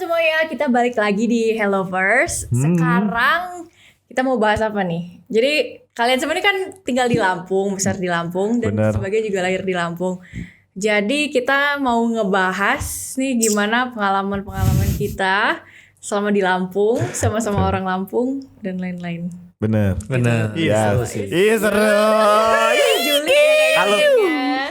semuanya, kita balik lagi di Helloverse. Sekarang kita mau bahas apa nih? Jadi kalian semua ini kan tinggal di Lampung, besar di Lampung, dan sebagian juga lahir di Lampung. Jadi kita mau ngebahas nih gimana pengalaman-pengalaman kita selama di Lampung, sama-sama orang Lampung dan lain-lain. Bener. Iya, seru. Juli.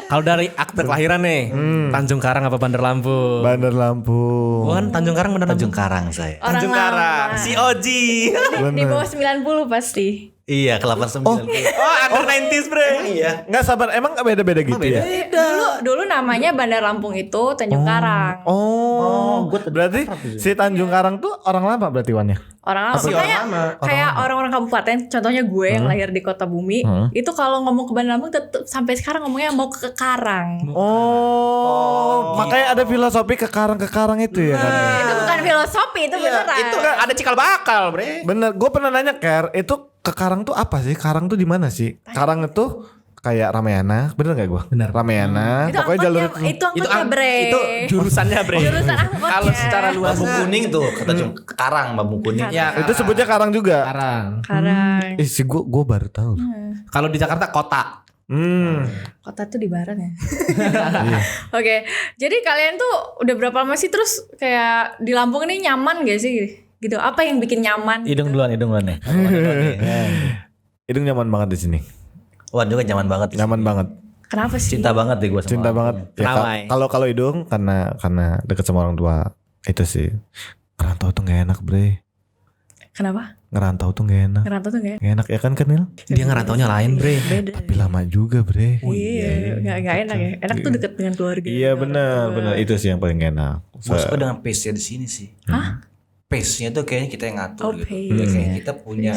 Kalau dari akte kelahiran nih, Tanjung Karang apa Bandar Lampung? Bandar Lampung. Oh kan Tanjung Karang Bandar Tanjung Lampung. Karang saya. Orang Tanjung lama. Karang, si Oji. Di bawah 90 pasti. Iya, ke 89. Oh under 90s bro. Iya. Nggak sabar, emang beda-beda gitu ya? Dulu namanya Bandar Lampung itu Tanjung Karang. Oh, berarti si Tanjung Karang tuh orang lama berarti Wannya? Orang lama. Kayak orang-orang kabupaten, contohnya gue yang lahir di Kota Bumi, itu kalau ngomong ke Bandar Lampung tetap sampai sekarang ngomongnya mau ke Karang. Oh, makanya ada filosofi ke Karang itu ya kan? Itu bukan filosofi, itu beneran. Itu kan ada cikal bakal bre. Bener, gue pernah nanya Ker, itu ke Karang tuh apa sih? Karang tuh di mana sih? Karang itu kayak Ramayana, bener gak gue? Bener. Ramayana, Itu pokoknya jalur angkotnya, itu angkotnya bre. Itu jurusannya bre. Jurusan angkotnya. Kalau secara luas Bambu kuning tuh, ke Tanjung Karang, bambu kuning. ya itu sebutnya Karang juga. Karang. Karang. Ih, gue baru tahu. Kalau di Jakarta kota. Kota tuh di barat ya. Oke, jadi kalian tuh udah berapa lama sih terus kayak di Lampung ini nyaman gak sih? Gitu. Apa yang bikin nyaman? Hidung duluan nih. Hidung nyaman banget di sini. Wah, juga nyaman banget. Nyaman banget. Kenapa sih? Cinta banget deh gue sama. Cinta banget. Ya, Kenapa? kalau hidung karena deket sama orang tua itu sih. Ngerantau tuh gak enak bre. Kenapa? Ngerantau tuh gak enak. Ngerantau tuh gak? Gak enak ya kan Kenil? Dia ngerantaunya lain bre. Beda. Tapi lama juga bre. Iya, gak enak ya. Enak tuh deket dengan keluarga. Iya benar itu sih yang paling enak. Gue suka dengan pace-nya di sini sih. Hah? Pace-nya tuh kayaknya kita yang ngatur gitu. pace. Ya, kayak kita punya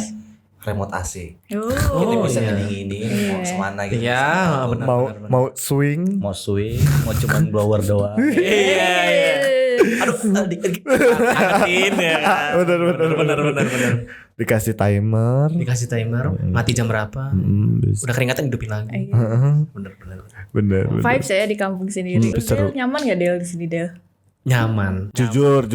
remote AC. Kita bisa ngedinginin mau kemana gitu. Iya benar. Mau swing. Mau swing, mau cuman blower doang. Iya. Aduh, angetin ya. Benar. Dikasih timer. Dikasih timer, mati jam berapa? Bisa. Udah keringatan hidupin lagi. Bener. Bener. Vibes ya di kampung sendiri. seru. Del, nyaman gak Del di sini Del? Nyaman. Jujur.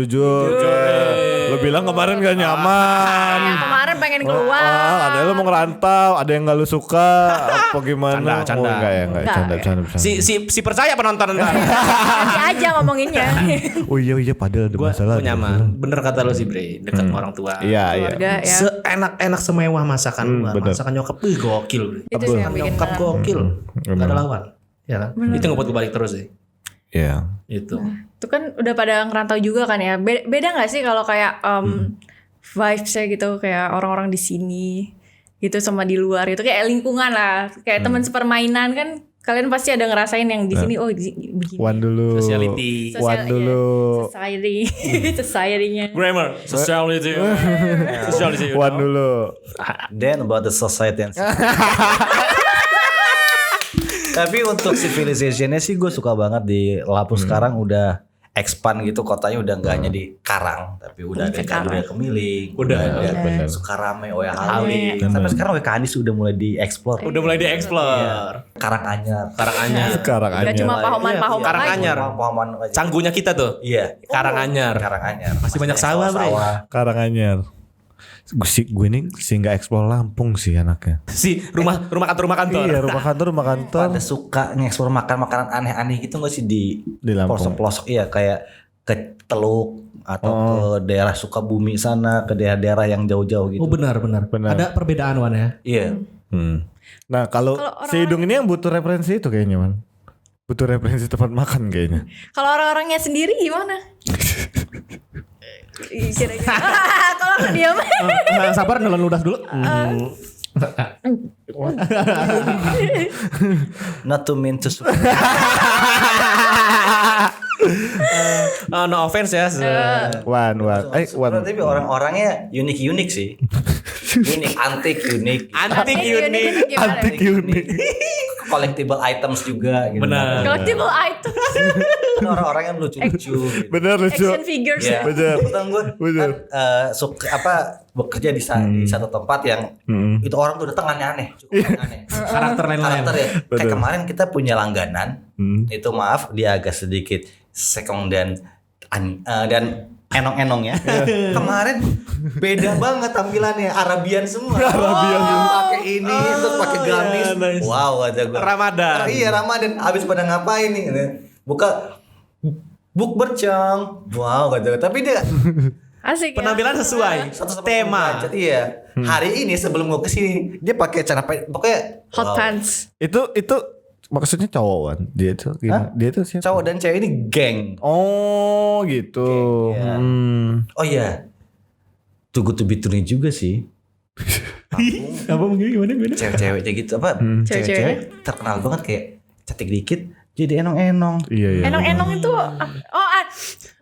Lo bilang kemarin gak nyaman. Yang kemarin pengen keluar. Ada lo mau ngerantau, ada yang gak lo suka, apa gimana? Canda. Oh, enggak ya, canda. Si percaya penonton ntar. Nanti aja ngomonginnya. Oh iya padahal ada masalah. Gue nyaman. Bener kata lo sih bre, dekat sama orang tua. Iya. Keluarga ya. Seenak-enak semewah masakan gua. bener. Masakan nyokap gokil bre. Itu sih yang bikin Nyokap gokil. Gak ada lawan. Ya kan? Itu ngebuat gue balik terus sih. Iya. Itu. Itu kan udah pada ngerantau juga kan ya. Beda gak sih kalau kayak vibes-nya gitu kayak orang-orang di sini gitu sama di luar itu kayak lingkungan lah. Kayak teman sepermainan kan kalian pasti ada ngerasain yang di sini begini. One dulu. Sociality. One dulu. Society. Society-nya. Grammar. Sociality. Sociality. One dulu. Then about the society and Tapi untuk civilization-nya sih gue suka banget di Lampung sekarang udah expand gitu, kotanya udah nggak hanya di Karang tapi udah ada Gandul Kemiling, Udah, ada Sukarame, Oya Halim. Sampai sekarang Oya Kanis udah mulai dieksplor. Udah mulai dieksplor. Karanganyar. Sekarang Gak cuma pahoman-pahoman lagi. Karanganyar. Canggunya kita tuh. Iya. Karanganyar. Masih banyak sawah, Bre. Karanganyar. Gue ini sih nggak eksplor Lampung sih anaknya. Si rumah kantor. Iya rumah kantor. Pada suka ngeksplor makanan aneh-aneh gitu nggak sih di Lampung. pelosok-pelosok, iya kayak ke Teluk atau ke daerah Sukabumi sana, ke daerah-daerah yang jauh-jauh gitu. Oh benar. Ada perbedaan Wan ya. Iya. Nah kalau si Hidung ini yang butuh referensi itu kayaknya Man. Butuh referensi tempat makan kayaknya. Kalau orang-orangnya sendiri gimana? Kira-kira. Kalau ke dia mah. Sabar nelan ludas dulu. Not to mean to No offense ya. One. Tapi orang-orangnya unik sih. Unik, antik, unik. Antik unik. Collectible items juga gitu. Benar. Collectible item. Kan orang-orang yang lucu-lucu gitu. Bener lucu. Action figures. Iya. Bener. Kebetulan gue Bener. bekerja di satu tempat yang itu orang tuh datang aneh-aneh, cukup aneh. Karakter lain-lain. Karakter ya. Betul. Kayak kemarin kita punya langganan, itu maaf dia agak sedikit sekong dan enong-enong ya. Kemarin beda banget tampilannya, Arabian semua. Pakai ini, terus pakai gamis. nice. Wow, aja gua. Ramadan. Iya, Ramadan. Habis pada ngapain nih? Buka buk bercang. Wow, kata. Tapi dia Asik. Penampilan ya. sesuai tema. Iya. Hari ini sebelum gua kesini, dia pakai celana pendek. Pokoknya Hot wow. pants. Itu maksudnya cowok kan? Dia itu gimana? Dia itu siapa? Cowok dan cewek ini geng. Oh gitu. Geng, ya. Oh iya. Too Good To Be True juga sih. Apa gimana? Cewek-ceweknya gitu apa? Cewek-cewek terkenal banget kayak cantik dikit jadi enong-enong. Iya. Enong-enong itu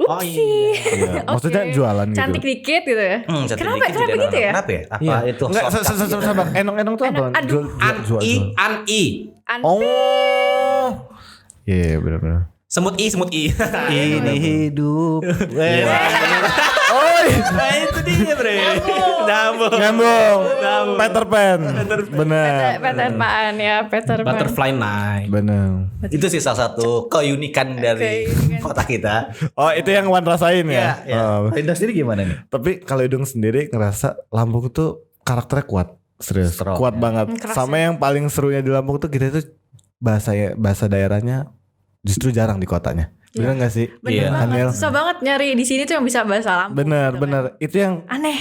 Iya. Maksudnya jualan gitu. cantik dikit gitu ya. Cantik Kenapa dikit kenapa jadi gitu ya? Kenapa ya? Apa Iya. itu? Enggak, shortcut gitu. sabar. Enong-enong tuh apa? Aduh. Jual. An-i. Oh. Iya, benar-benar. Semut i. Ini hidup. Oi, Nah itu dia bre. Nyambung. nyambung. Peter Pan. Benar. Peter Pan ya, Peter Pan. Butterfly Night. Benar. Itu sih salah satu keunikan dari Keunikan. kota kita. Oh, itu yang Wan rasain ya? Oh. Indah sendiri gimana nih? Tapi kalau Idung sendiri ngerasa Lampung tuh karakternya kuat. Serius, Strong, kuat ya. banget. Kerasa. Sama yang paling serunya di Lampung tuh kita tuh bahasa daerahnya justru jarang di kotanya. Bener gak sih? Bener Iya. banget. Daniel. Susah banget nyari di sini tuh yang bisa bahasa Lampung. Bener, gitu kan. bener. Itu yang Aneh.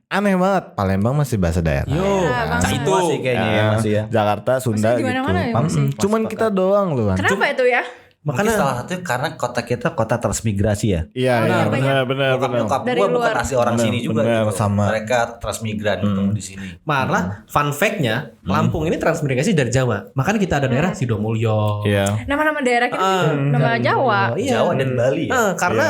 aneh banget. Palembang masih bahasa daerah. Yo, Bang. cah itu. Semua sih kayaknya ya masih ya. Jakarta, Sunda Maksudnya di gitu. mana-mana ya masih? Cuman kita doang loh kan. Kenapa itu ya? Makanya salah satunya karena kota kita kota transmigrasi ya. Iya, benar. Nyokap Dari gue bukan luar. asli orang Bener, sini juga bener, gitu. sama. Mereka transmigran ketemu di sini. Malah fun fact-nya Lampung ini transmigrasi dari Jawa. Makanya kita ada daerah Sidomulyo. Iya. Nama-nama daerah kita juga nama Jawa. Iya. Jawa dan Bali ya. Karena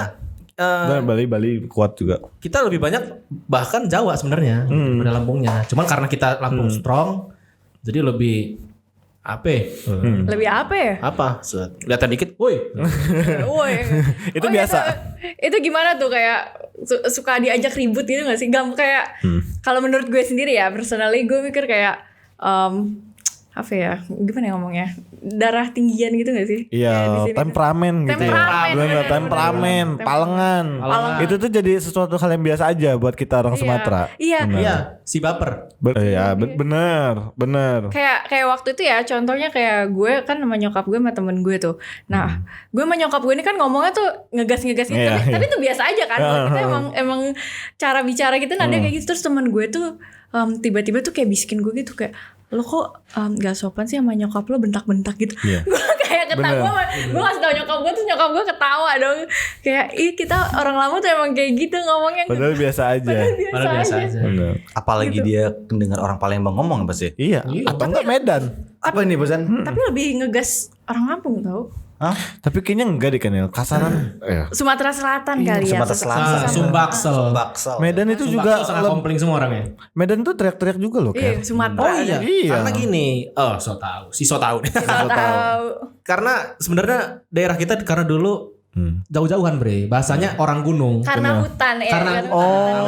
Dan Bali kuat juga. kita lebih banyak bahkan Jawa sebenarnya daripada Lampungnya. Cuman karena kita Lampung strong, jadi lebih Lebih apa ya? apa? Kelihatan dikit, woi. Woi. Itu biasa. Itu gimana tuh kayak suka diajak ribut gitu gak sih? Gak kayak kalau menurut gue sendiri ya, personally gue mikir kayak apa ya? Gimana ya ngomongnya? Darah tinggian gitu gak sih? Iya, Kayak di sini. temperamen gitu ya. Temperamen, Bener, bener, temperamen, bener. palengan. Itu tuh jadi sesuatu hal yang biasa aja buat kita orang Sumatera. Iya. Bener. Iya, si baper. Bener. Kayak waktu itu ya, contohnya kayak gue kan sama nyokap gue sama temen gue tuh. Nah, gue sama nyokap gue ini kan ngomongnya tuh ngegas gitu, Iya, tapi itu biasa aja kan. Buat kita emang cara bicara gitu nada kayak gitu. Terus temen gue tuh tiba-tiba tuh kayak bisikin gue gitu kayak, lo kok gak sopan sih sama nyokap lo, bentak-bentak gitu. Iya. Gue kayak ketawa, gue ngasih tau nyokap gue, terus nyokap gue ketawa dong. Kayak kita orang lama tuh emang kayak gitu ngomongnya. Padahal biasa aja. Padahal biasa aja. Bener. Apalagi dia dengar orang Palembang ngomong apa sih? Iya. Atau enggak Medan. Apa ini bosan? Tapi lebih ngegas orang Lampung tau. Hah? Tapi kayaknya enggak di Kanil. Kasaran. Sumatera Selatan kali ya. Sumatera Selatan. Sumbaksel. Baksel. Medan itu juga sangat kompling semua orangnya. Medan tuh teriak-teriak juga loh Iya, kan. Sumatera. Iya. Karena gini, so tahu nih. Tahu. Karena sebenarnya daerah kita karena dulu jauh-jauhan bre, bahasanya orang gunung. Karena hutan ya. Karena-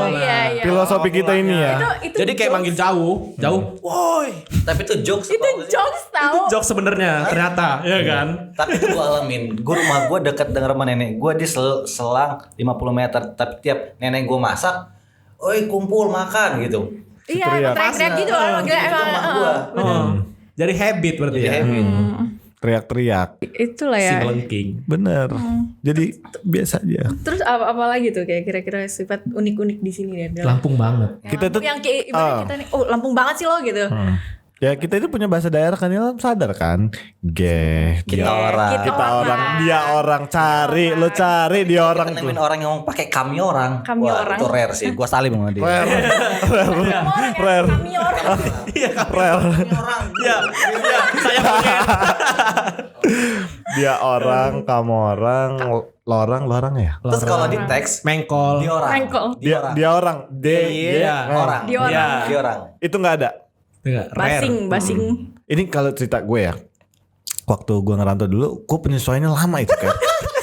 iya. Filosofi kita ini ya. Itu Jadi kayak manggil jauh, woi. Tapi itu jokes itu tau gak sih? jokes tahu. Itu jokes sebenarnya ternyata, ya kan? Tapi itu gue alamin. Gue rumah gue dekat dengan rumah nenek gue di selang 50 meter. Tapi tiap nenek gue masak, oi kumpul makan gitu. Iya, teriak. teriak gitu orang Gitu emak gue. Jadi habit berarti Jadi ya. habit. Teriak-teriak. Itulah Si ya. melengking. Bener. Jadi biasa aja. Terus apa lagi tuh kayak kira-kira sifat unik-unik di sini ya? Lampung banget. Kita tuh- yang kayak ibaratnya kita nih, oh Lampung banget sih lo gitu. Ya kita itu punya bahasa daerah kan, Ilham sadar kan? Kita orang. Kita orang, dia orang, cari, lo cari dia orang tuh. Nemuin orang yang ngomong pakai kami orang. Kami Wah, orang. itu rare sih. Gue salim sama dia. Rare. Kami orang. Rare. Iya, saya punya. Dia orang, kamu orang, lorang ya. Terus kalau di teks Mengkol. dia orang. Mengkol. Dia orang, Iya. Orang. Dia orang. Iya. Dia orang. Itu nggak ada. Enggak, rare. Basing. Ini kalau cerita gue ya, waktu gue ngerantau dulu, gue penyesuaiannya lama itu kan.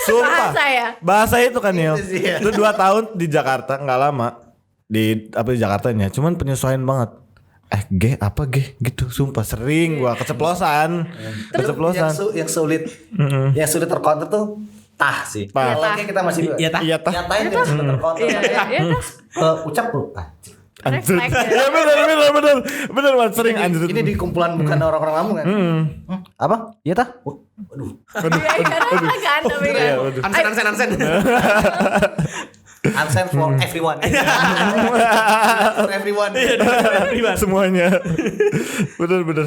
Sumpah. Bahasa ya. Bahasa itu kan Nil. Itu 2 tahun di Jakarta, nggak lama di Jakartanya. Cuman penyesuaian banget. G apa G gitu. Sumpah sering gue keceplosan. Yang sulit terkontrol tuh tah sih. Tah. Oke kita masih Iya, tah. Iya tah. nyatain kan sebentar kontrol. Iya. Ucap lu. Anjir. Refleks. Ya benar man sering anjir. Ini di kumpulan bukan orang-orang Lampung kan? Apa? Iya tah? Waduh. Iya, tapi kan. Ansen. Unsend for everyone. For everyone. Semuanya. Bener.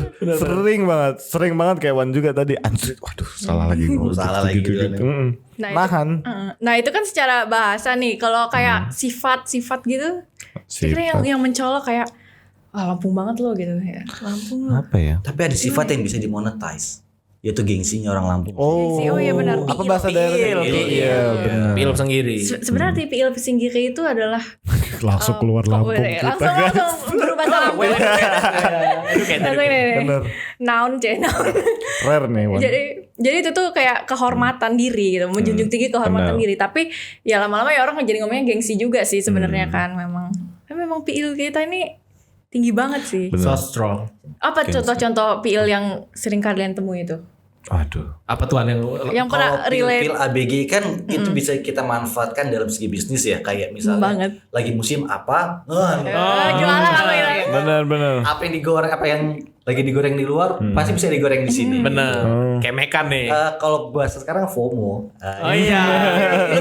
Sering banget kayak Wan juga tadi. Anjir, waduh, salah lagi gua. Salah lagi gitu. Nah, Nahan. Nah itu kan secara bahasa nih. Kalau kayak sifat-sifat gitu, kira yang mencolok kayak Lampung banget lo gitu ya. Lampung lo. Apa ya? Tapi ada sifat yang bisa dimonetize. Yaitu gengsinya orang Lampung. Oh iya benar. Apa bahasa daerahnya? Iya benar. Piil Senggiri. Sebenarnya piil Singgiri itu adalah Langsung keluar Lampung kita kan. langsung berubah Lampung. Bener. Noun. Rare nih Wan. Jadi itu tuh kayak kehormatan diri gitu, menjunjung tinggi kehormatan diri. Tapi ya lama-lama ya orang jadi ngomongnya gengsi juga sih sebenarnya kan memang. Tapi memang piil kita ini tinggi banget sih. Bener. So strong. Apa contoh-contoh piil yang sering kalian temui itu? Aduh. Apa tuan yang Pernah Kalau relate pil ABG kan itu bisa kita manfaatkan dalam segi bisnis ya, kayak misalnya banget. lagi musim apa, Jualan apa ya? Bener. apa yang digoreng, apa yang lagi digoreng di luar pasti bisa digoreng di sini. bener. Kayak mekan nih. Kalau bahasa sekarang FOMO. Oh iya.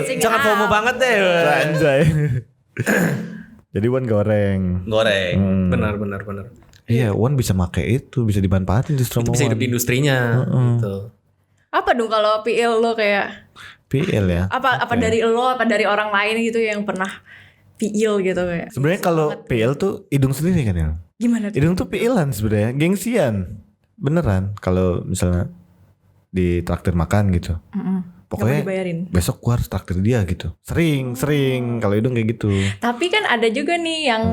Jangan FOMO banget deh. Anjay. Jadi Wan goreng. Goreng. Benar. Iya, Wan bisa make itu, bisa dimanfaatin justru Itu bisa hidup di industrinya gitu. Apa dong kalau piil lo kayak PL ya. apa dari lo apa dari orang lain gitu yang pernah piil gitu kayak. Sebenarnya kalau PL tuh hidung sendiri kan ya. Gimana tuh? Hidung tuh PL-an sebenarnya, gengsian. Beneran kalau misalnya di traktir makan gitu. Pokoknya Gak mau dibayarin. besok gua harus traktir dia gitu. Sering kalau hidung kayak gitu. Tapi kan ada juga nih yang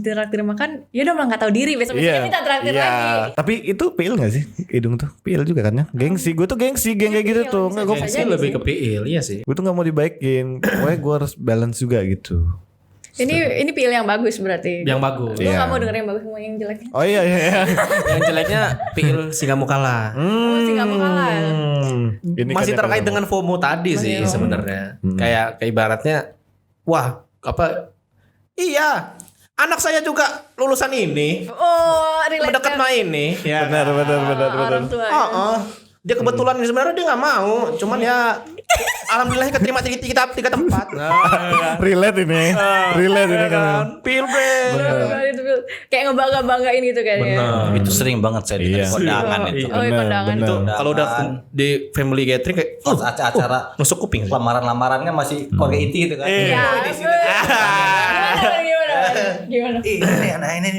traktir makan, ya udah malah nggak tahu diri besok-besoknya minta traktir lagi. Tapi itu PL gak sih? Hidung tuh PL juga kan ya? Gengsi, gue tuh geng kayak gitu tuh. Nggak, gue Gengsi lebih ke piil, iya sih. gue tuh nggak mau dibaikin. Pokoknya gue harus balance juga gitu. Ini piil yang bagus berarti. Yang bagus. Gue Iya. nggak mau denger yang bagus, mau yang jelek. Oh iya. Yang jeleknya piil Singamukala. Masih nggak mau kalah. Ini Masih kan terkait yang dengan FOMO tadi sih sebenarnya. Kayak ibaratnya, wah apa? Iya, anak saya juga lulusan ini, Oh, relate mendekat sama ini. Ya. benar. orang tua. Dia kebetulan sebenarnya dia nggak mau, cuman ya alhamdulillah keterima tiga tempat. Relate ini kan. Pil bre. Itu kayak ngebangga-banggain gitu kan ya. Itu sering banget saya dengar kondangan itu. Oh, iya, kondangan. benar. Kalau udah di family gathering kayak Terus acara nusuk kuping. lamaran-lamarannya masih keluarga inti gitu kan. Iya. Gimana? Ini anak ini.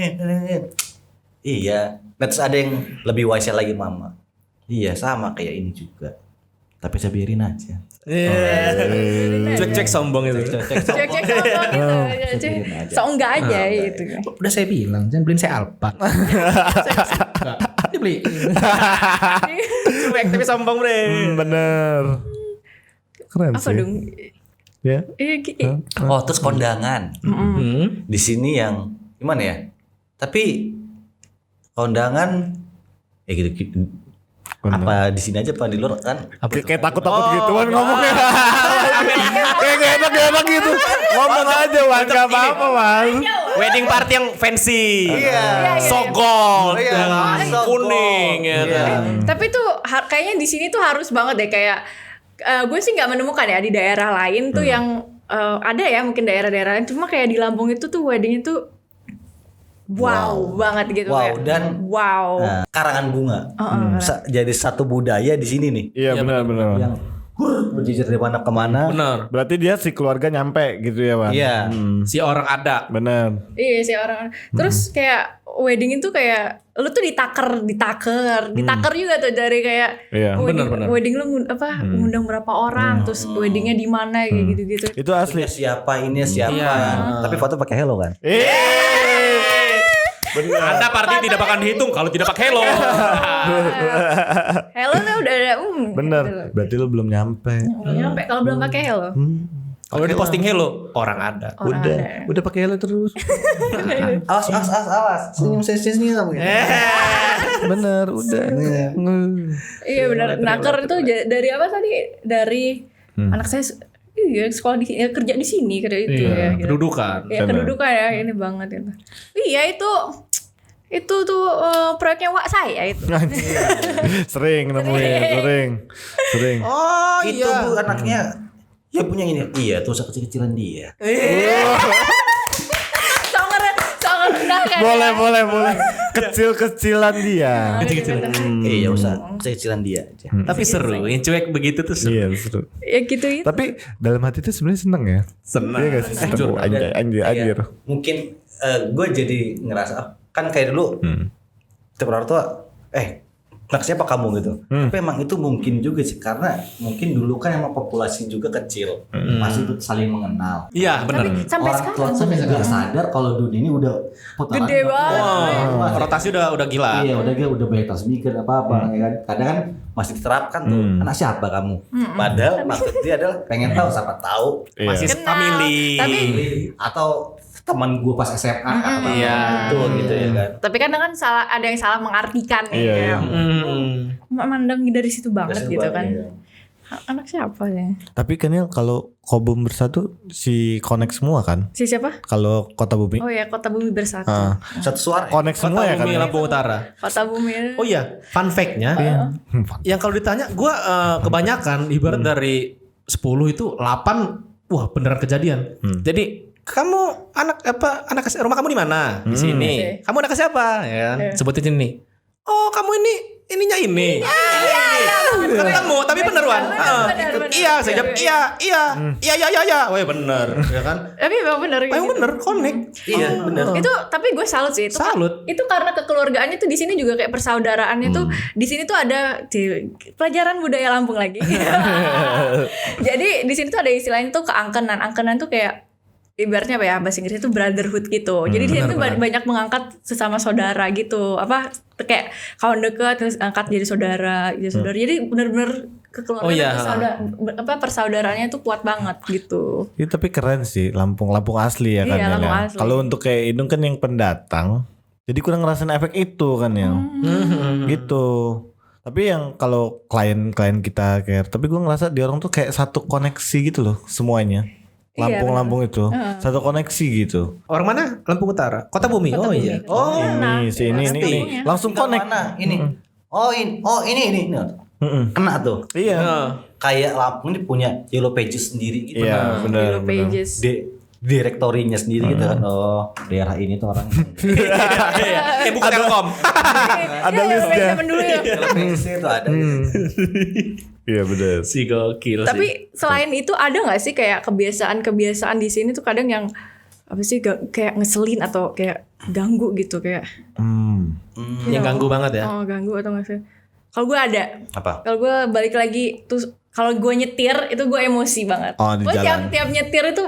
Iya. Nah, terus ada yang lebih wise lagi mama. Iya sama kayak ini juga. Tapi saya biarin aja. Cek sombong itu. Cek sombong gitu. So enggak aja gitu. Udah saya bilang jangan beliin saya Alpa. Dia beli. Cuek tapi sombong bre. Bener. Keren Apa sih. dong? Ya. Oh terus kondangan. Di sini yang gimana ya? Tapi kondangan ya gitu. Apa di sini aja apa di luar kan? Kayak takut gituan ngomongnya. Kayak gak enak gitu. Ngomong aja Wan, gak apa-apa Wan. Wedding party yang fancy. Iya. So gold. Iya. Kuning ya kan. Tapi tuh kayaknya di sini tuh harus banget deh kayak gue sih nggak menemukan ya di daerah lain tuh yang ada ya mungkin daerah-daerah lain cuma kayak di Lampung itu tuh wedding itu wow banget gitu Wow, kayak dan wow. Karangan bunga. Jadi satu budaya di sini nih. Iya benar. Yang berjejer dari mana kemana. Benar. Berarti dia si keluarga nyampe gitu ya Wan. Iya. Si orang ada. Bener. Iya sih orang. Terus kayak wedding itu kayak lu tuh ditaker juga tuh dari kayak Iya. wedding, Benar. wedding lu ngundang berapa orang terus weddingnya di mana kayak gitu-gitu. Itu asli. Ini siapa, ini siapa. Iya. Tapi foto pakai hello kan. Bener. Anda party tidak akan dihitung kalau tidak pakai hello. Hello tuh udah ada Bener. gitu loh. Berarti lu belum nyampe. Belum nyampe kalau belum pakai hello. Kalau di posting hello, orang ada. Udah pakai helm terus. Awas. Senyum. Bener, udah. Iya benar. Naker itu dari apa tadi? Dari anak saya iya sekolah di sini, kerja di sini, kerja itu ya. Gitu. Kedudukan. Ya kedudukan ya ini banget itu. Iya itu tuh proyeknya wak saya itu. Sering nemuin, sering. Oh Itu Bu anaknya ya punya ini. Iya, tuh usaha kecil-kecilan dia. Sangat kenal kan. Boleh. Kecil-kecilan dia. Iya, usaha kecil-kecilan dia aja. Tapi seru, yang cuek begitu tuh seru. Iya, seru. Ya gitu itu. Tapi dalam hati itu sebenarnya seneng ya. Senang. Iya gak sih? Seneng. Anjir. Iya, mungkin gue jadi ngerasa kan kayak dulu setiap orang tua anak siapa kamu gitu. Tapi emang itu mungkin juga sih karena mungkin dulu kan emang populasi juga kecil, masih itu saling mengenal. Iya benar. Tapi sampai Orang tua sekarang sampai nggak sadar kalau dunia ini udah putaran Gede banget. Wah, rotasi udah gila. Iya udah banyak transmigran apa ya kan. Kadang kan masih diterapkan tuh anak siapa kamu. Padahal maksud dia adalah pengen tahu siapa tahu Masih Kenal. family. Tapi atau teman gue pas SMA atau Iya. itu gitu ya kan. tapi kadang kan ada yang salah mengartikan nih Iya, kayak iya. memandang dari situ banget gitu kan. Iya. Anak siapa ya? Tapi kan ya kalau Kobum Bersatu si connect semua kan. Si siapa? Kalau Kota Bumi Oh ya, Kota Bumi Bersatu. Satu suara. connect semua ya kan. Bumi Lampung Utara. Kota Bumi. Oh iya, fun fact-nya. Yang kalau ditanya, gue kebanyakan ibarat dari 10 itu 8, wah beneran kejadian. Jadi kamu anak rumah kamu di mana? Di sini. Kamu anak siapa? Ya kan? Sebutin ini. Oh kamu ininya ini. Ketemu tapi bener Wan. bener. Iya, saya jawab iya. Wah bener, ya kan? Tapi memang bener. Yang bener, connect. Iya benar. Itu tapi gue salut sih itu. Salut. Itu karena kekeluargaannya tuh di sini juga kayak persaudaraannya tuh di sini tuh ada di pelajaran budaya Lampung lagi. Jadi di sini tuh ada istilahnya tuh keangkenan. Angkenan tuh kayak ibaratnya apa ya bahasa Inggris itu brotherhood gitu. Jadi di sini tuh banyak mengangkat sesama saudara gitu. Apa kayak kawan dekat terus angkat jadi saudara, Jadi benar-benar kekeluargaan persaudaraannya tuh kuat banget gitu. Iya tapi keren sih Lampung asli ya kan. Iya, ya, Lampung kan? asli. Kalau untuk kayak Indung kan yang pendatang, jadi kurang ngerasain efek itu kan ya. Gitu. Tapi yang kalau klien kita kayak, tapi gue ngerasa di orang tuh kayak satu koneksi gitu loh semuanya. Iya, Lampung itu satu koneksi gitu. Orang mana? Lampung Utara. Kota Bumi. Oh iya. Oh, Ini langsung connect. Mana? Ini. Ini. Kena tuh. Iya. Kayak Lampung ini punya Yellow Pages sendiri gitu. Iya, benar. Yellow Pages. Direktorinya sendiri gitu kan. Oh, daerah ini tuh orang. bukan Telkom. Ada listnya. Zaman dulu ya. Yellow Pages itu ada. Iya benar. Si gokil sih. Tapi selain itu ada nggak sih kayak kebiasaan di sini tuh kadang yang apa sih kayak ngeselin atau kayak ganggu gitu kayak. Yang ganggu banget ya. Oh ganggu atau nggak sih? Kalau gue ada. Apa? Kalau gue balik lagi tuh kalau gue nyetir itu gue emosi banget. Oh, di Gue jalan. tiap nyetir itu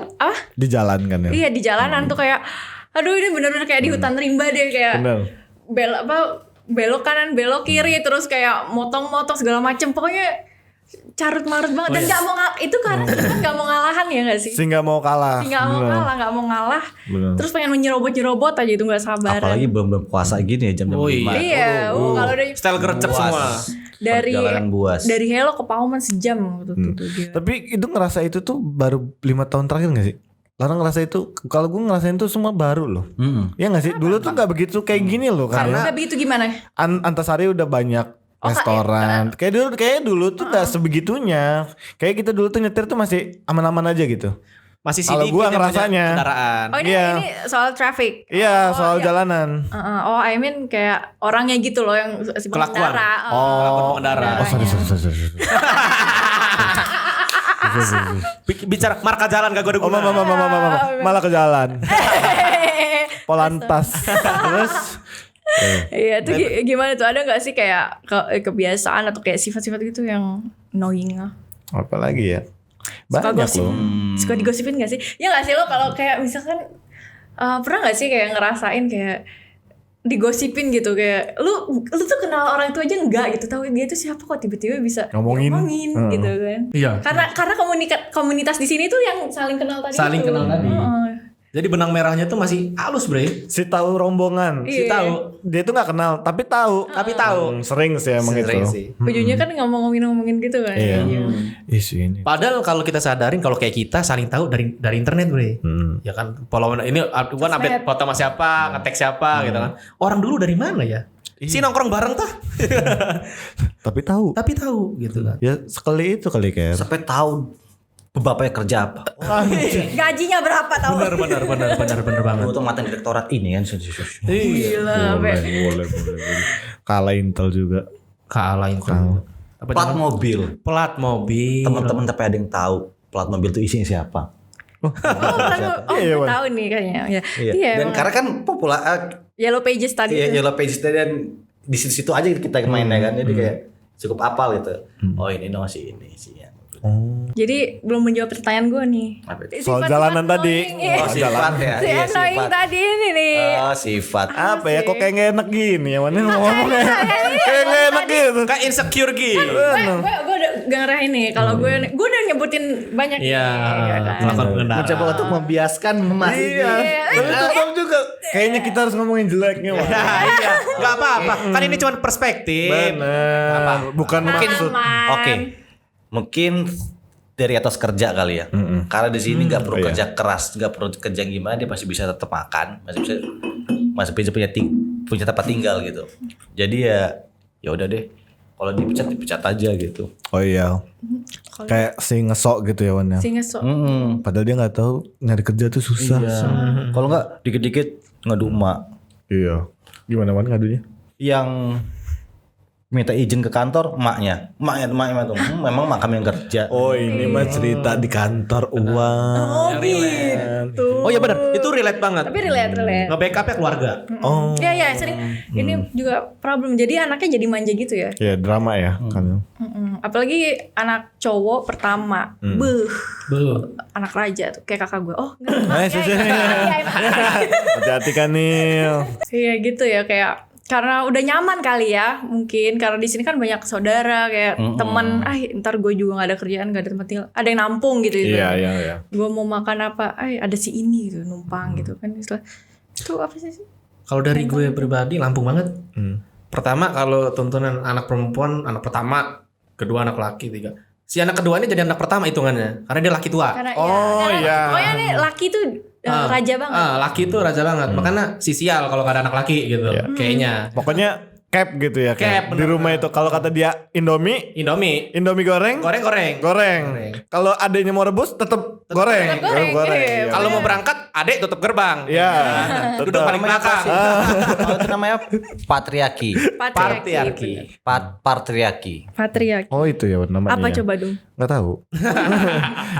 Di jalan kan ya. Iya di jalanan tuh kayak aduh ini bener-bener kayak di hutan rimba deh kayak Benar. belok kanan belok kiri terus kayak motong-motong segala macem pokoknya carut marut banget dan nggak mau itu karena kita nggak mau ngalahan ya nggak sih? Si nggak mau kalah. Nggak mau ngalah. Bener. Terus pengen menyerobot aja itu nggak sabaran. Apalagi belum puasa gini ya jam-jam 5. Iya, kalau dari Style gercep semua. Perjalanan buas. dari Hello ke Pauman sejam gitu tuh. Tapi itu ngerasa itu tuh baru 5 tahun terakhir gak sih? Orang ngerasa itu, kalau gue ngerasain itu semua baru loh. Iya gak sih? Dulu tuh gak begitu kayak gini loh kan. Karena begitu gimana? Antasari udah banyak restoran. Kayak dulu tuh gak sebegitunya. Kayak kita dulu tuh nyetir tuh masih aman-aman aja gitu. Masih Kalau sedikit gua yang ngerasanya. banyak kendaraan. Oh ini Iya. soal traffic. Iya soal jalanan. Oh I mean kayak orangnya gitu loh yang si Kelakuan. pengendara. Kelakuan pengendara. Oh sorry. Bicara marka jalan gak gue ada guna. Malah ke jalan. Polantas. Terus Iya itu gimana tuh ada nggak sih kayak kebiasaan atau kayak sifat-sifat gitu yang annoying lah? apa lagi ya? Suka Banyak gosip. loh. Suka digosipin gak sih? Ya gak sih lo kalau kayak misalkan pernah gak sih kayak ngerasain kayak digosipin gitu kayak lu tuh kenal orang itu aja enggak gitu tahu dia tuh siapa kok tiba-tiba bisa Ngomongin. gitu kan? Iya. Karena komunitas di sini tuh yang saling kenal tadi. Saling itu. kenal tadi. Jadi benang merahnya tuh masih halus, Bre. Si tahu rombongan. Si tahu, Dia tuh nggak kenal, tapi tahu. Sering sih emang sering itu. sih. Ujungnya kan ngomongin gitu kan. Iya. Isu ini. Padahal kalau kita sadarin kalau kayak kita saling tahu dari internet, Bre. Ya kan, follow ini gua update foto sama siapa, nge-tag siapa gitu kan. Orang dulu dari mana ya? Si nongkrong bareng tah. Tapi tahu. Tapi tahu gitu kan. Ya sekali itu kali kayak. Sampai tahu bapaknya kerja apa. Gajinya berapa tahu? Bener banget. Gue tuh mantan direktorat ini kan. Gila, Boleh. Kalah Intel juga. Kalah itu. Plat mobil. Plat mobil. Teman-teman tapi ada yang tahu plat mobil itu isinya siapa. Gue tahu nih kayaknya. Iya. Dan karena kan populer Yellow Pages tadi. Iya, Yellow Pages tadi dan di situ aja kita mainnya kan. Jadi kayak cukup apal gitu. Oh ini dong si ini sih ya. Jadi belum menjawab pertanyaan gue nih. Apa itu? Soal jalanan tadi. Oh sifat ya. Si Iya annoying sifat. tadi ini nih. Oh sifat. Apa ya kok kayak gak enak gini ya mana ngomongnya. Kayak gak enak gitu. Kayak insecure gitu. Gue udah ngarahin nih. Kalau gue udah nyebutin banyak. Iya, kan? melakukan pengendara. Mencoba untuk membiaskan masih Iya. Tapi tetap juga kayaknya kita harus ngomongin jeleknya. Wak. Iya, nggak apa-apa. Kan ini cuma perspektif. Bener. Bukan maksud. Oke. Mungkin dari atas kerja kali ya. Karena di sini nggak perlu kerja keras, nggak perlu kerja gimana, dia masih bisa tetap makan, masih bisa punya tempat tinggal gitu. Jadi ya udah deh. Kalau dipecat aja gitu. Oh iya. Kayak si ngesok gitu ya Wan ya. Si ngesok. Padahal dia nggak tahu nyari kerja tuh susah. Kalau nggak dikit-dikit ngadu emak. Iya. Gimana Wan ngadunya? Yang minta izin ke kantor emaknya tuh memang mak kami yang kerja. Oh ini mah cerita di kantor uang. Gitu. Oh iya benar, itu relate banget. Tapi relate. Nge-backupnya keluarga. Oh. Iya sering. Ini juga problem. Jadi anaknya jadi manja gitu ya. Ya drama ya kan. Apalagi anak cowok pertama. Anak raja tuh kayak kakak gue. Oh enggak. Hati-hati kan nih. Iya gitu ya kayak karena udah nyaman kali ya mungkin karena di sini kan banyak saudara kayak teman ntar gue juga nggak ada kerjaan nggak ada tempat tinggal ada yang nampung gitu Iya. gue mau makan apa ada si ini gitu numpang gitu kan istilah itu apa sih Kalau dari gue pribadi Lampung banget. Pertama kalau tuntunan anak perempuan anak pertama, kedua anak laki, tiga. Si anak kedua ini jadi anak pertama hitungannya karena dia laki tua. karena iya. pokoknya nih laki tuh raja banget. Laki tuh raja banget. Makanya si sial kalau gak ada anak laki gitu. Kayaknya. Pokoknya cap gitu ya. Cap, Di rumah itu kalau kata dia Indomie goreng. Goreng. Kalau adeknya mau rebus tetap goreng. goreng. Kalau mau berangkat, adek tutup gerbang. Iya. Duduk paling belakang. Kalau itu namanya patriarki. Patriarki. Oh itu ya namanya. Apa coba dong? Nggak tahu.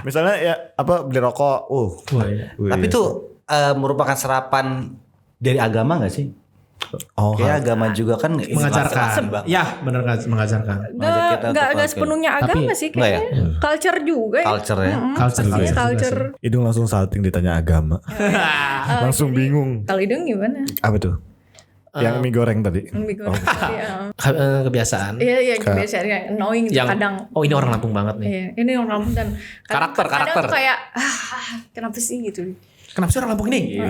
Misalnya ya beli rokok. Tapi itu merupakan serapan dari agama nggak sih? Oh, Kayak agama juga kan Mengajarkan. Ya, benar mengajarkan. Enggak sepenuhnya agama sih kayaknya. Culture juga ya. Culture ya. Culture. Hidung langsung salting ditanya agama. Langsung bingung. Kalau hidung gimana? Apa tuh? Yang mie goreng tadi. Mie goreng. Kebiasaan. Iya biasanya annoying Yang kadang. Oh ini orang Lampung banget nih. Iya, ini orang Lampung dan Karakter. kadang kayak kenapa sih gitu. Kenapa sih orang Lampung ini? Iya,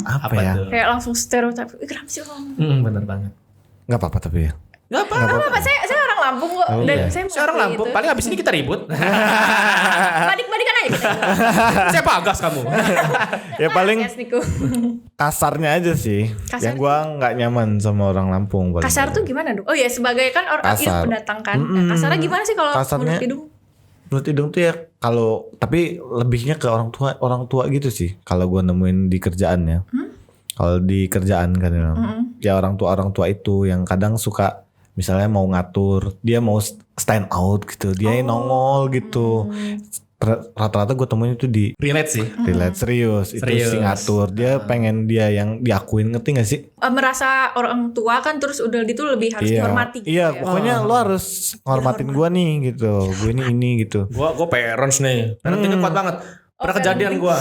apa ya? tuh? Kayak langsung stereotip. Kenapa sih orang Lampung? Bener banget. Nggak apa-apa tapi ya. Gak apa-apa. Apa saya orang Lampung kok dan saya Saya orang Lampung. gitu. Paling abis ini kita ribut. Badik-badikan aja kita. Saya pagas kamu. Ya paling Yes, Nico. kasarnya aja sih. Kasar Yang gua nggak nyaman sama orang Lampung. paling. Kasar tuh gimana dong? Oh ya sebagai kan orang Kasar. pendatang kan. Nah, kasarnya gimana sih kalau Kasarnya- menurut hidung? Menurut hidung tuh ya kalau tapi lebihnya ke orang tua gitu sih. Kalau gua nemuin di kerjaannya. Kalau di kerjaan kan ya orang tua itu yang kadang suka misalnya mau ngatur, dia mau stand out gitu, dia yang nongol gitu. Rata-rata gue temuin itu di Relate sih. relate serius, itu Serius. si ngatur, dia pengen dia yang diakuin, ngerti gak sih? Merasa orang tua kan terus udah gitu lebih harus dihormati. gitu Iya, ya. pokoknya lo harus ngormatin gue nih gitu, gue ini gitu. Gue parents nih. Parentingnya kuat banget. Pernah kejadian gue.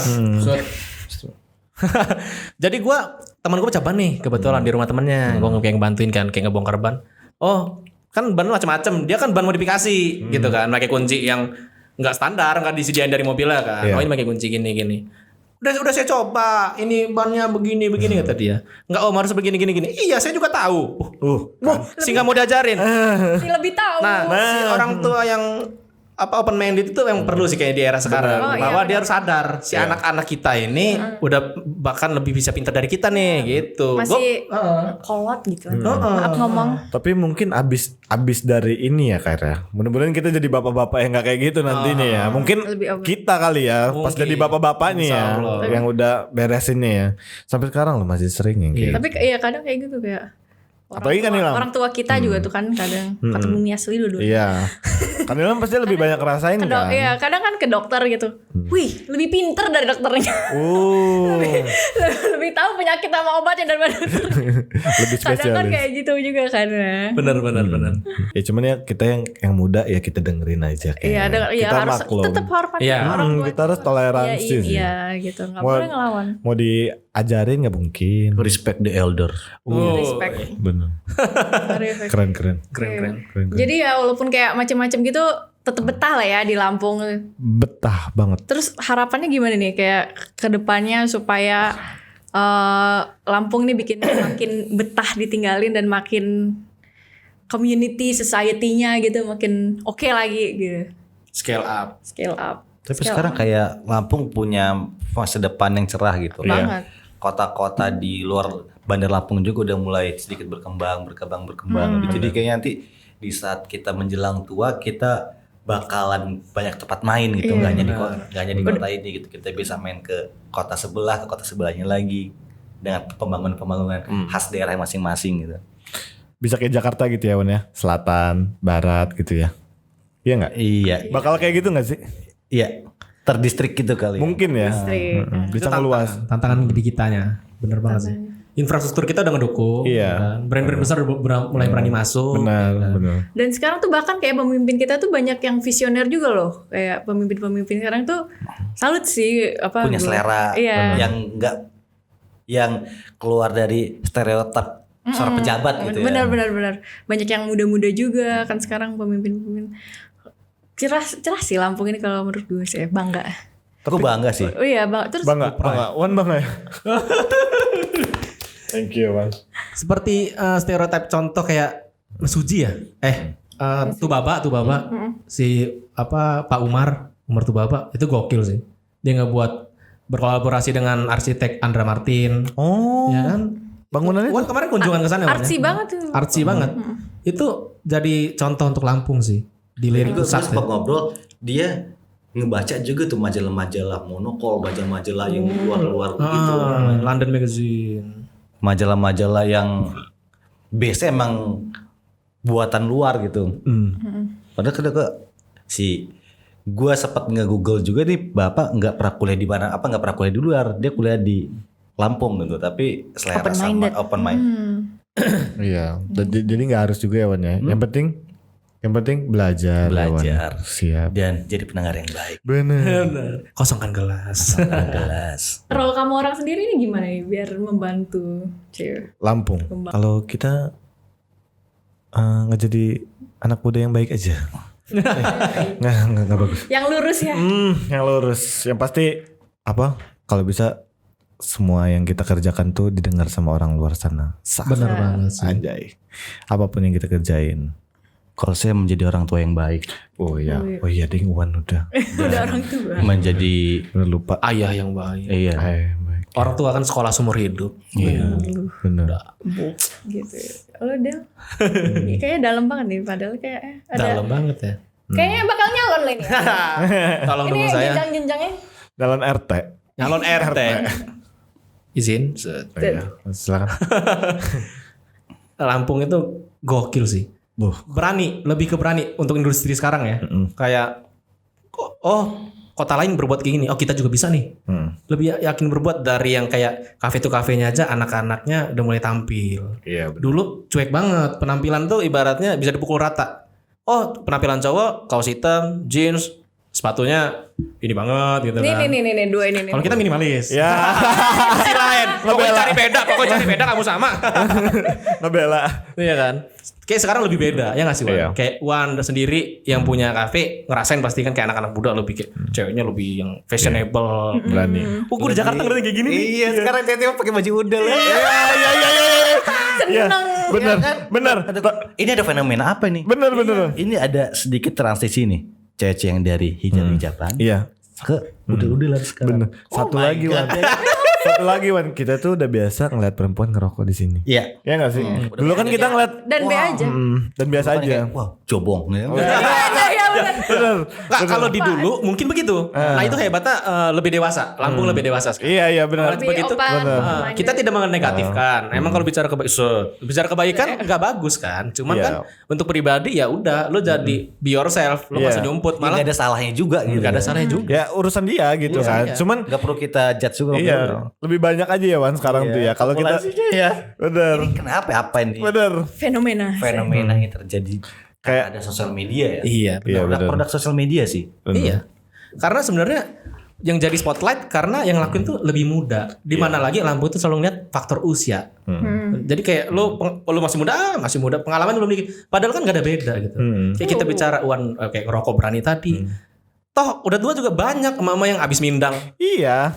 Jadi gue teman gue cabang nih kebetulan di rumah temennya. Gue kayak ngebantuin kan, kayak ngebongkar ban. Oh kan ban macam-macam. Dia kan ban modifikasi gitu kan, pakai kunci yang nggak standar, nggak disediain dari mobilnya kan. Iya. Oh ini pakai kunci gini. Udah saya coba, ini bannya begini kata dia. Enggak Om, harus begini. Iya, saya juga tahu. Si nggak mau diajarin. Si lebih tahu. Nah, si orang tua yang open minded itu yang perlu sih kayak di era sekarang. Bahwa dia harus sadar si anak-anak kita ini udah bahkan lebih bisa pintar dari kita nih gitu. Masih kolot gitu. Maaf ngomong. Tapi mungkin abis dari ini ya Kak ya. Mudah-mudahan kita jadi bapak-bapak yang nggak kayak gitu nantinya ya. Mungkin kita kali ya pas jadi bapak-bapaknya ya yang udah beresinnya ya. Sampai sekarang lo masih sering yang gitu. Tapi ya kadang kayak gitu kayak orang tua kita juga tuh kan kadang ketemu bumi asli dulu. Iya. Kan Ilham pasti lebih banyak ngerasain kan. Iya, kadang kan ke dokter gitu. Wih, lebih pinter dari dokternya. lebih tahu penyakit sama obatnya daripada dokter. Lebih spesialis. Kadang kan kayak gitu juga kan. Benar. Ya cuman ya kita yang muda ya kita dengerin aja kayak. Iya, kita harus tetap hormat orang tua. Kita harus toleransi sih. Iya, gitu. Enggak boleh ngelawan. Mau diajarin nggak mungkin. Respect the elder. Respect. Bener. Keren. Jadi ya walaupun kayak macam-macam gitu tetap betah lah ya di Lampung. Betah banget. Terus harapannya gimana nih kayak kedepannya supaya Lampung nih bikin makin betah ditinggalin dan makin community society-nya gitu makin oke lagi gitu. Scale up. Tapi sekarang kayak Lampung punya masa depan yang cerah gitu. Banget. Kota-kota di luar Bandar Lampung juga udah mulai sedikit berkembang. Jadi kayaknya nanti di saat kita menjelang tua kita bakalan banyak tempat main gitu, nggak hanya di kota ini gitu. Kita bisa main ke kota sebelah, ke kota sebelahnya lagi dengan pembangunan khas daerah masing-masing gitu. Bisa kayak Jakarta gitu ya Wan ya, selatan, barat gitu ya. Iya nggak? Iya. Bakal kayak gitu nggak sih? Iya. Terdistrik gitu kali. Mungkin ya. Bisa ngeluas. Tantangan di kitanya. Bener banget sih. Infrastruktur kita udah ngedukung. Iya. Brand-brand besar mulai berani masuk. Benar. Dan sekarang tuh bahkan kayak pemimpin kita tuh banyak yang visioner juga loh. Kayak pemimpin sekarang tuh salut sih punya selera yang keluar dari stereotip seorang pejabat gitu ya. Benar. Banyak yang muda-muda juga kan sekarang pemimpin. Cerah sih Lampung ini kalau menurut gue sih bangga. Aku bangga sih. Oh iya terus bangga. Wan bangga ya. Thank you Wan. Seperti stereotip contoh kayak Mesuji ya. Tubaba. Si Pak Umar Tubaba itu gokil sih. Dia ngebuat berkolaborasi dengan arsitek Andra Martin. Oh. Ya kan? Bangunannya Wan kemarin kunjungan ke sana. Artsy banget tuh. Artsy banget. Itu jadi contoh untuk Lampung sih. Di lirik pusat. Terus ngobrol dia ngebaca juga tuh majalah-majalah monokol, majalah-majalah yang luar-luar gitu. London Magazine. Majalah-majalah yang biasanya emang buatan luar gitu. Padahal kadang gue sempat nge-google juga nih, bapak nggak pernah kuliah di mana, nggak pernah kuliah di luar, dia kuliah di Lampung gitu, tapi selera sama open mind. Iya, jadi nggak harus juga ya Wan ya. Yang penting belajar. Siap. Dan jadi pendengar yang baik. Bener. Kosongkan gelas. Role kamu orang sendiri ini gimana nih biar membantu Lampung. Kalau kita nggak jadi anak muda yang baik aja. Nggak bagus. Yang lurus ya. Yang lurus. Yang pasti kalau bisa semua yang kita kerjakan tuh didengar sama orang luar sana. Benar banget sih. Anjay. Apapun yang kita kerjain. Kalau saya menjadi orang tua yang baik. Oh iya ding Wan udah. Udah orang tua. Menjadi lupa ayah yang baik. Iya. Baik. Orang tua kan sekolah seumur hidup. Iya. Benar. Gitu. Udah. Kayaknya dalam banget nih padahal kayak ada. Dalam banget ya. Kayaknya bakal nyalon lah ini. Tolong Ini dukung saya. jenjang-jenjangnya. Dalam RT. Nyalon RT. Izin. Silakan. Lampung itu gokil sih. Berani, lebih ke berani untuk industri sekarang ya. Kayak kota lain berbuat kayak gini, kita juga bisa nih. Lebih yakin berbuat dari yang kayak kafe tuh kafenya aja anak-anaknya udah mulai tampil. Iya, betul. Dulu cuek banget, penampilan tuh ibaratnya bisa dipukul rata. Penampilan cowok kaos hitam, jeans, sepatunya ini banget gitu kan. Nih, dua ini. Kalau kita minimalis. Ya. Si lain. Pokoknya cari beda kamu sama. Ngebela. Iya kan. Kayak sekarang lebih beda ya nggak sih Wan? Iya. Kayak Wan sendiri yang punya kafe ngerasain pasti kan kayak anak-anak muda lebih kayak ceweknya lebih yang fashionable. Berani. Gue di Jakarta ngeliat kayak gini nih. Iya, sekarang tiba-tiba pakai baju udel ya. Seneng. Bener. Ini ada fenomena apa nih? Bener. Ini ada sedikit transisi nih. Cewek yang dari hijab-hijaban Iya. ke udel-udelan sekarang. Bener. Satu lagi Wan, kita tuh udah biasa ngeliat perempuan ngerokok di sini. Iya. Ya nggak sih? Dulu kan kita ngeliat Dan B aja. dan biasa aja. Kayak, wah, cobong. Iya, bener. Bener. Nggak, kalau di dulu mungkin begitu. Nah itu hebatnya lebih dewasa. Lampung lebih dewasa sekarang. Iya benar. Lebih begitu. open, Bener. minded. Kita tidak menegatifkan. Emang kalau bicara kebaikan nggak bagus kan. Cuman Iya. kan untuk pribadi ya udah lo jadi be yourself. Lo Iya. masih nyumput Malah malah gak ada salahnya juga gitu. nggak ada salahnya juga. Ya urusan dia gitu kan. Cuman Gak perlu kita judge juga. iya, lebih banyak aja ya Wan sekarang tuh ya. Kalau kita ya. bener. Kenapa apa ini? Bener. Fenomena. Fenomena yang terjadi Kayak- ada sosial media ya. Iya. Iya, bener. Produk sosial media sih. Iya. Karena sebenarnya yang jadi spotlight karena yang lakuin tuh lebih muda. Di mana lagi Lampung itu selalu lihat faktor usia. Jadi kayak lo masih muda, pengalaman belum dikit. Padahal kan gak ada beda gitu. Kayak kita bicara Wan kayak ngerokok berani tadi. Toh udah tua juga banyak mama yang abis mindang. Iya.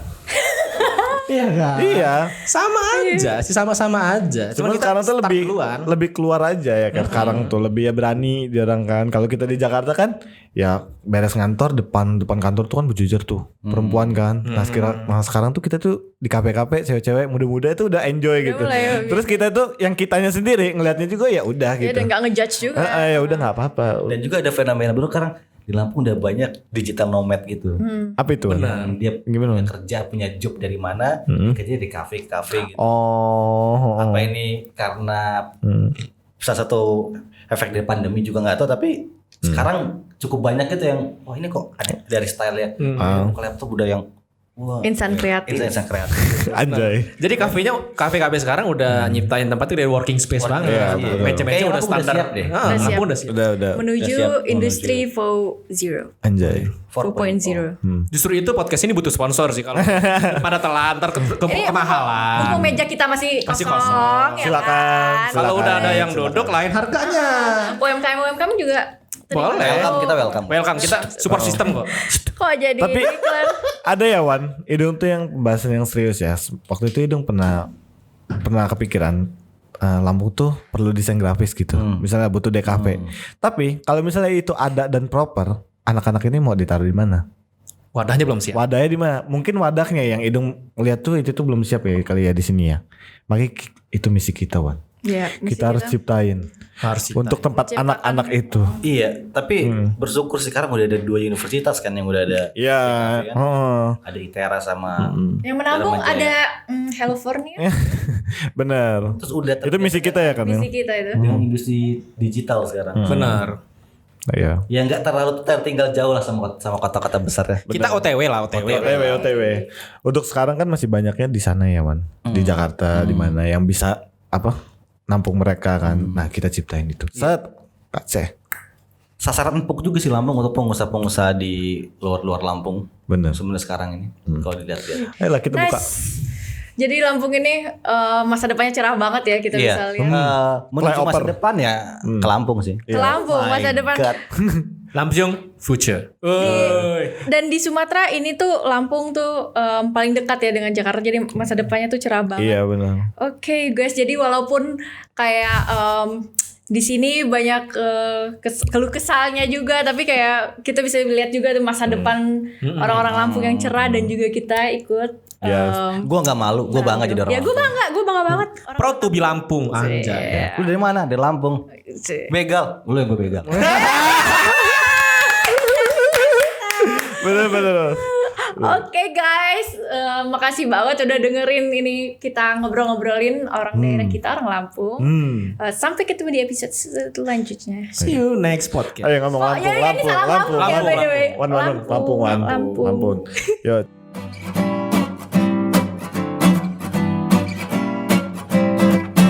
Iya kan? Iya. Sama aja, sih sama-sama aja. Cuman kita sekarang tuh start lebih duluan. lebih keluar aja ya kan. Sekarang tuh lebih ya berani dia orang kan. Kalau kita di Jakarta kan ya beres ngantor depan kantor tuh kan berjejer tuh perempuan kan. Nah sekarang tuh kita tuh di kafe-kafe cewek-cewek muda-muda itu udah enjoy gitu. mulai, Terus kita tuh yang kitanya sendiri ngelihatnya juga ya udah Ya gitu. dan gak ngejudge juga. Ya udah nggak apa-apa. Dan juga ada fenomena baru sekarang di Lampung udah banyak digital nomad gitu. Apa itu? Yang dia Gimana? punya kerja, punya job dari mana, kerja di kafe-kafe gitu. Oh. Apa ini karena salah satu efek dari pandemi juga nggak tahu, tapi sekarang cukup banyak gitu yang wah ini kok ada dari style ya. Ke laptop udah yang wah Insan kreatif. insan kreatif. Anjay. Jadi kafe-kafe sekarang udah nyiptain tempat itu dari working space banget. Iya, betul. Meja-meja Kayaknya udah Lampung udah standar. siap deh. Lampung udah siap. Udah. Menuju siap, industri 4.0. Anjay. 4.0. Justru itu podcast ini butuh sponsor sih kalau pada telan ntar kemahalan. Mumpung meja kita masih Masih kosong. kosong. Ya Silakan. kan? Kalau Silakan. udah ada yang duduk lain harganya. UMKM juga terima. Boleh. Kita welcome. Welcome, kita support system kok. Kok jadi Tapi iklan? ada ya Wan, Idung tuh yang pembahasan yang serius ya. Waktu itu Idung pernah kepikiran Lampung tuh perlu desain grafis gitu. Misalnya butuh DKV. Tapi kalau misalnya itu ada dan proper, anak-anak ini mau ditaruh di mana? Wadahnya belum siap. Wadahnya di mana? Mungkin wadahnya yang Idung lihat tuh itu tuh belum siap ya kali ya di sini ya. Makanya itu misi kita Wan. Ya, Kita harus ciptain Harus untuk tempat anak-anak itu. Iya, tapi bersyukur sekarang udah ada 2 universitas kan yang udah ada. Iya. kan? Oh. Ada ITERA sama yang menampung Dalam aja ada California. Bener. terus udah Itu misi kita ya kan? Misi kita itu. dengan industri digital sekarang. Benar. Iya. Ya nggak terlalu tertinggal jauh lah sama kota-kota besar ya. Kita OTW lah, OTW. OTW. Untuk sekarang kan masih banyaknya di sana ya, Wan. Di Jakarta di mana yang bisa nampung mereka kan. Nah, kita ciptain itu. Set. Kaceh. Sasaran empuk juga sih Lampung untuk pengusaha-pengusaha di luar Lampung. Bener. Sebenarnya sekarang ini kalau dilihat-lihat. Ayolah kita buka. Nice. Jadi Lampung ini masa depannya cerah banget ya kita bisa lihat. Menuju masa Flyover. depan ya ke Lampung sih. Ke Lampung masa depan. Lampung future. Dan di Sumatera ini tuh Lampung tuh paling dekat ya dengan Jakarta. Jadi masa depannya tuh cerah banget. Iya benar. Oke guys, jadi walaupun kayak di sini banyak keluh kesalnya juga, tapi kayak kita bisa lihat juga tuh masa depan orang-orang Lampung yang cerah dan juga kita ikut. Gue nggak malu, gue bangga jadi orang. Ya gue bangga banget. Proud to be Lampung anjay. Lu dari mana? Dari Lampung. Begal. Lu yang gue begal. Bener. Oke guys, makasih banget udah dengerin ini kita ngobrol-ngobrolin orang daerah kita, orang Lampung. Sampai ketemu di episode selanjutnya. See you next podcast. Ayo ngomong Lampung, ini salah Lampung ya, by the way. Lampung. Yo.